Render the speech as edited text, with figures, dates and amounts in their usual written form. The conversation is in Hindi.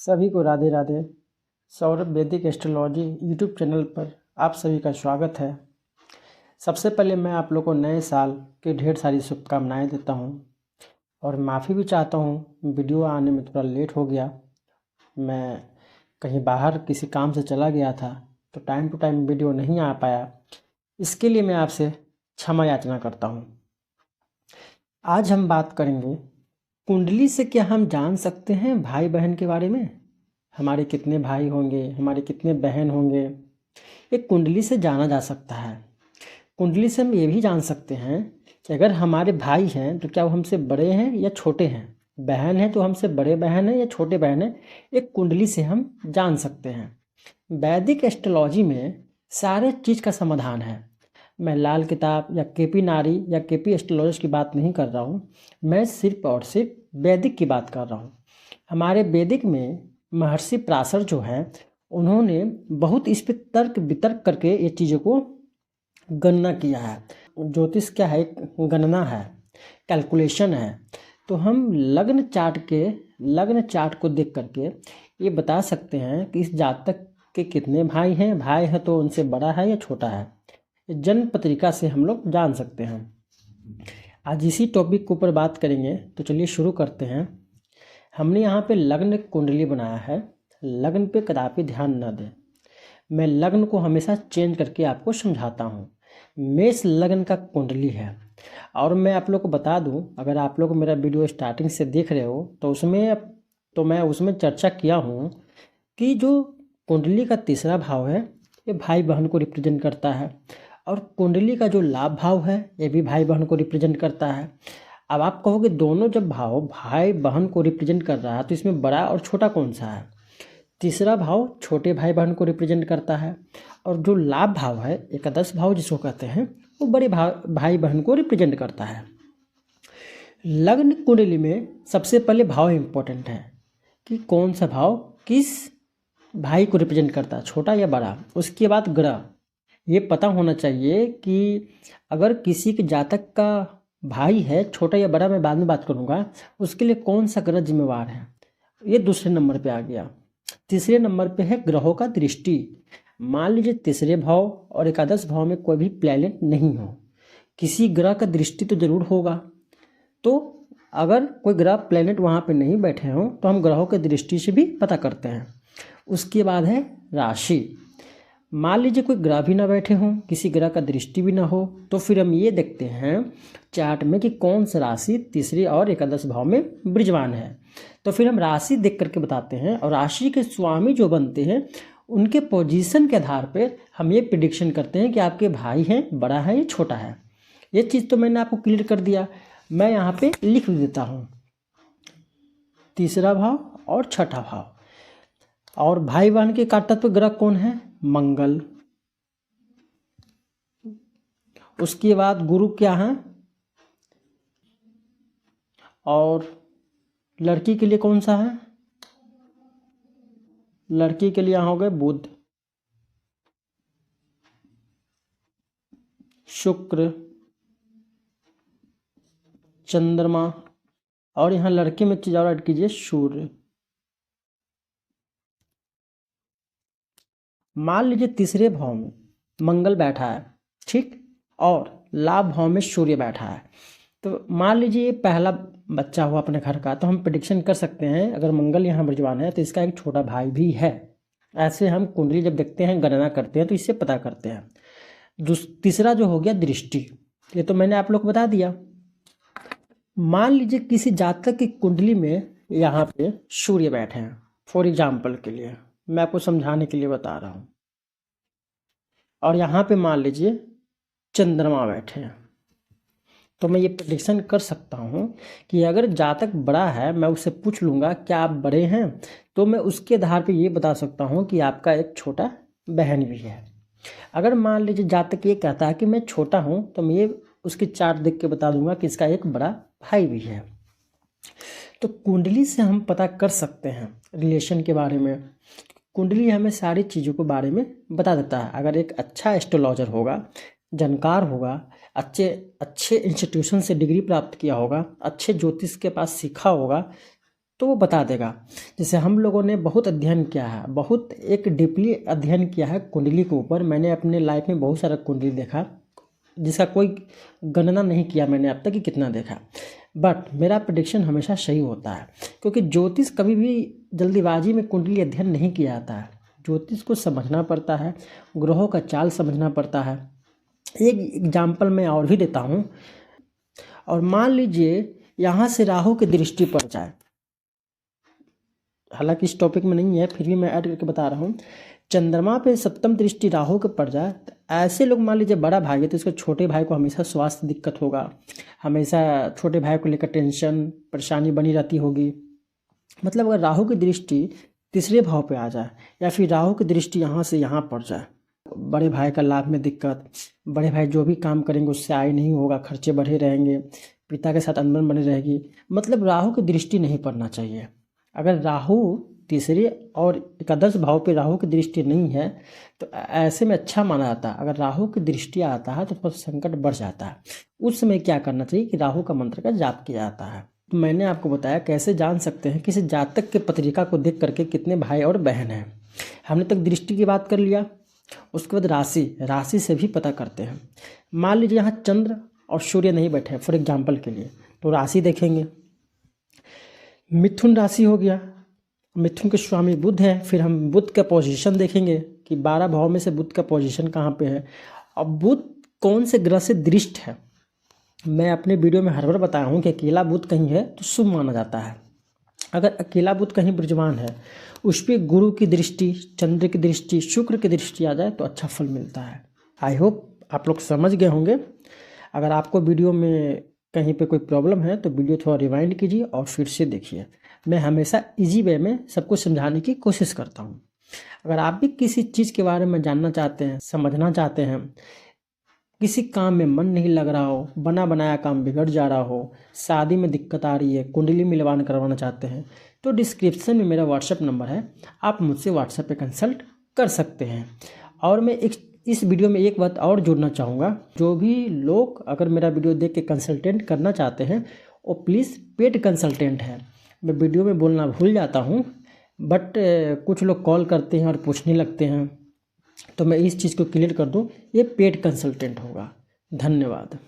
सभी को राधे राधे। सौरभ वैदिक एस्ट्रोलॉजी यूट्यूब चैनल पर आप सभी का स्वागत है। सबसे पहले मैं आप लोगों को नए साल की ढेर सारी शुभकामनाएं देता हूं और माफ़ी भी चाहता हूं, वीडियो आने में थोड़ा लेट हो गया। मैं कहीं बाहर किसी काम से चला गया था तो टाइम टू टाइम वीडियो नहीं आ पाया। इसके लिए मैं आपसे क्षमा याचना करता हूं। आज हम बात करेंगे कुंडली से क्या हम जान सकते हैं भाई बहन के बारे में। हमारे कितने भाई होंगे, हमारे कितने बहन होंगे, एक कुंडली से जाना जा सकता है। कुंडली से हम ये भी जान सकते हैं कि अगर हमारे भाई हैं तो क्या वो हमसे बड़े हैं या छोटे हैं, बहन है तो हमसे बड़े बहन हैं या छोटे बहन हैं, एक कुंडली से हम जान सकते हैं। वैदिक एस्ट्रोलॉजी में सारे चीज़ का समाधान है। मैं लाल किताब या केपी नारी या केपी एस्ट्रोलॉजर्स की बात नहीं कर रहा हूँ, मैं सिर्फ और सिर्फ वैदिक की बात कर रहा हूँ। हमारे वैदिक में महर्षि पराशर जो हैं उन्होंने बहुत इस पर तर्क वितर्क करके ये चीज़ों को गणना किया है। ज्योतिष क्या है, एक गणना है, कैलकुलेशन है। तो हम लग्न चार्ट को देख करके ये बता सकते हैं कि इस जातक के कितने भाई हैं, भाई है तो उनसे बड़ा है या छोटा है। जन्म पत्रिका से हम लोग जान सकते हैं। आज इसी टॉपिक के ऊपर बात करेंगे, तो चलिए शुरू करते हैं। हमने यहाँ पे लग्न कुंडली बनाया है। लग्न पे कदापि ध्यान न दें, मैं लग्न को हमेशा चेंज करके आपको समझाता हूँ। मेष लग्न का कुंडली है और मैं आप लोग को बता दूँ, अगर आप लोग मेरा वीडियो स्टार्टिंग से देख रहे हो तो मैं उसमें चर्चा किया हूँ कि जो कुंडली का तीसरा भाव है ये भाई बहन को रिप्रेजेंट करता है और कुंडली का जो लाभ भाव है ये भी भाई बहन को रिप्रेजेंट करता है। अब आप कहोगे दोनों जब भाव भाई बहन को रिप्रेजेंट कर रहा है तो इसमें बड़ा और छोटा कौन सा है। तीसरा भाव छोटे भाई बहन को रिप्रेजेंट करता है और जो लाभ भाव है एकादश भाव जिसको कहते हैं वो बड़े भाई बहन को रिप्रेजेंट करता है। लग्न कुंडली में सबसे पहले भाव इम्पोर्टेंट है कि कौन सा भाव किस भाई को रिप्रेजेंट करता है, छोटा या बड़ा। उसके बाद ग्रह, ये पता होना चाहिए कि अगर किसी के जातक का भाई है छोटा या बड़ा, मैं बाद में बात करूँगा, उसके लिए कौन सा ग्रह जिम्मेवार है, ये दूसरे नंबर पे आ गया। तीसरे नंबर पे है ग्रहों का दृष्टि। मान लीजिए तीसरे भाव और एकादश भाव में कोई भी प्लैनेट नहीं हो, किसी ग्रह का दृष्टि तो जरूर होगा। तो अगर कोई ग्रह प्लैनेट वहाँ पे नहीं बैठे हों तो हम ग्रहों की दृष्टि से भी पता करते हैं। उसके बाद है राशि। मान लीजिए कोई ग्रह भी ना बैठे हों, किसी ग्रह का दृष्टि भी ना हो, तो फिर हम ये देखते हैं चार्ट में कि कौन सा राशि तीसरे और एकादश भाव में विराजमान है। तो फिर हम राशि देख करके बताते हैं और राशि के स्वामी जो बनते हैं उनके पोजीशन के आधार पर हम ये प्रिडिक्शन करते हैं कि आपके भाई हैं, बड़ा है या छोटा है। ये चीज़ तो मैंने आपको क्लियर कर दिया। मैं यहाँ पे लिख देता हूँ तीसरा भाव और छठा भाव। और भाई बहन के काटत्व ग्रह कौन है, मंगल। उसके बाद गुरु क्या है, और लड़की के लिए कौन सा है, लड़की के लिए यहाँ हो गए बुध, शुक्र, चंद्रमा, और यहाँ लड़के में चीज और ऐड कीजिए सूर्य। मान लीजिए तीसरे भाव में मंगल बैठा है, ठीक, और लाभ भाव में सूर्य बैठा है। तो मान लीजिए ये पहला बच्चा हुआ अपने घर का, तो हम प्रिडिक्शन कर सकते हैं अगर मंगल यहाँ विराजमान है तो इसका एक छोटा भाई भी है। ऐसे हम कुंडली जब देखते हैं, गणना करते हैं, तो इससे पता करते हैं। तीसरा जो हो गया दृष्टि, ये तो मैंने आप लोग को बता दिया। मान लीजिए किसी जातक की कुंडली में यहाँ पे सूर्य बैठे हैं, फॉर एग्जाम्पल के लिए मैं आपको समझाने के लिए बता रहा हूँ, और यहाँ पे मान लीजिए चंद्रमा बैठे हैं, तो मैं ये प्रेडिक्शन कर सकता हूँ कि अगर जातक बड़ा है, मैं उससे पूछ लूँगा क्या आप बड़े हैं, तो मैं उसके आधार पे ये बता सकता हूँ कि आपका एक छोटा बहन भी है। अगर मान लीजिए जातक ये कहता है कि मैं छोटा हूँ, तो मैं ये उसकी चार्ट देख के बता दूंगा कि इसका एक बड़ा भाई भी है। तो कुंडली से हम पता कर सकते हैं रिलेशन के बारे में। कुंडली हमें सारी चीज़ों के बारे में बता देता है। अगर एक अच्छा एस्ट्रोलॉजर होगा, जानकार होगा, अच्छे इंस्टीट्यूशन से डिग्री प्राप्त किया होगा, अच्छे ज्योतिष के पास सीखा होगा, तो वो बता देगा। जैसे हम लोगों ने बहुत अध्ययन किया है, बहुत एक डीपली अध्ययन किया है कुंडली के ऊपर। मैंने अपने लाइफ में बहुत सारा कुंडली देखा, जिसका कोई गणना नहीं किया मैंने अब तक कि कितना देखा, बट मेरा प्रेडिक्शन हमेशा सही होता है। क्योंकि ज्योतिष कभी भी जल्दीबाजी में कुंडली अध्ययन नहीं किया जाता है। ज्योतिष को समझना पड़ता है, ग्रहों का चाल समझना पड़ता है। एक एग्जाम्पल मैं और भी देता हूँ। और मान लीजिए यहाँ से राहु की दृष्टि पड़ जाए, हालांकि इस टॉपिक में नहीं है, फिर भी मैं ऐड करके बता रहा हूँ। चंद्रमा पे सप्तम दृष्टि राहु के पड़ जाए तो ऐसे लोग, मान लीजिए बड़ा भाई है तो उसके छोटे भाई को हमेशा स्वास्थ्य दिक्कत होगा, हमेशा छोटे भाई को लेकर टेंशन परेशानी बनी रहती होगी। मतलब अगर राहु की दृष्टि तीसरे भाव पे आ जाए या फिर राहु की दृष्टि यहाँ से यहाँ पड़ जाए, बड़े भाई का लाभ में दिक्कत, बड़े भाई जो भी काम करेंगे उससे आय नहीं होगा, खर्चे बढ़े रहेंगे, पिता के साथ अनबन बनी रहेगी। मतलब राहु की दृष्टि नहीं पड़ना चाहिए। अगर राहु तीसरे और एकादश भाव पे राहु की दृष्टि नहीं है तो ऐसे में अच्छा माना जाता है। अगर राहु की दृष्टि आता है तो थोड़ा संकट बढ़ जाता है। उस समय क्या करना चाहिए कि राहु का मंत्र का जाप किया जाता है। तो मैंने आपको बताया कैसे जान सकते हैं किसी जातक के पत्रिका को देख करके कितने भाई और बहन हैं। हमने तक दृष्टि की बात कर लिया, उसके बाद राशि से भी पता करते हैं। मान लीजिए यहाँ चंद्र और सूर्य नहीं बैठे फॉर एग्जाम्पल के लिए, तो राशि देखेंगे। मिथुन राशि हो गया, मिथुन के स्वामी बुध है, फिर हम बुध का पोजीशन देखेंगे कि 12 भाव में से बुध का पोजीशन कहाँ पे है और बुध कौन से ग्रह से दृष्ट है। मैं अपने वीडियो में हर बार बताया हूँ कि अकेला बुध कहीं है तो शुभ माना जाता है। अगर अकेला बुध कहीं विराजमान है, उस पर गुरु की दृष्टि, चंद्र की दृष्टि, शुक्र की दृष्टि आ जाए तो अच्छा फल मिलता है। आई होप आप लोग समझ गए होंगे। अगर आपको वीडियो में कहीं पे कोई प्रॉब्लम है तो वीडियो थोड़ा रिवाइंड कीजिए और फिर से देखिए। मैं हमेशा इजी वे में सबको समझाने की कोशिश करता हूँ। अगर आप भी किसी चीज़ के बारे में जानना चाहते हैं, समझना चाहते हैं, किसी काम में मन नहीं लग रहा हो, बना बनाया काम बिगड़ जा रहा हो, शादी में दिक्कत आ रही है, कुंडली मिलवान करवाना चाहते हैं, तो डिस्क्रिप्शन में मेरा व्हाट्सएप नंबर है, आप मुझसे व्हाट्सएप पे कंसल्ट कर सकते हैं। और मैं इस वीडियो में एक बात और जोड़ना चाहूँगा, जो भी लोग अगर मेरा वीडियो देख के कंसल्टेंट करना चाहते हैं वो प्लीज़ पेड कंसल्टेंट है। मैं वीडियो में बोलना भूल जाता हूँ, बट कुछ लोग कॉल करते हैं और पूछने लगते हैं, तो मैं इस चीज़ को क्लियर कर दूँ, ये पेड कंसल्टेंट होगा। धन्यवाद।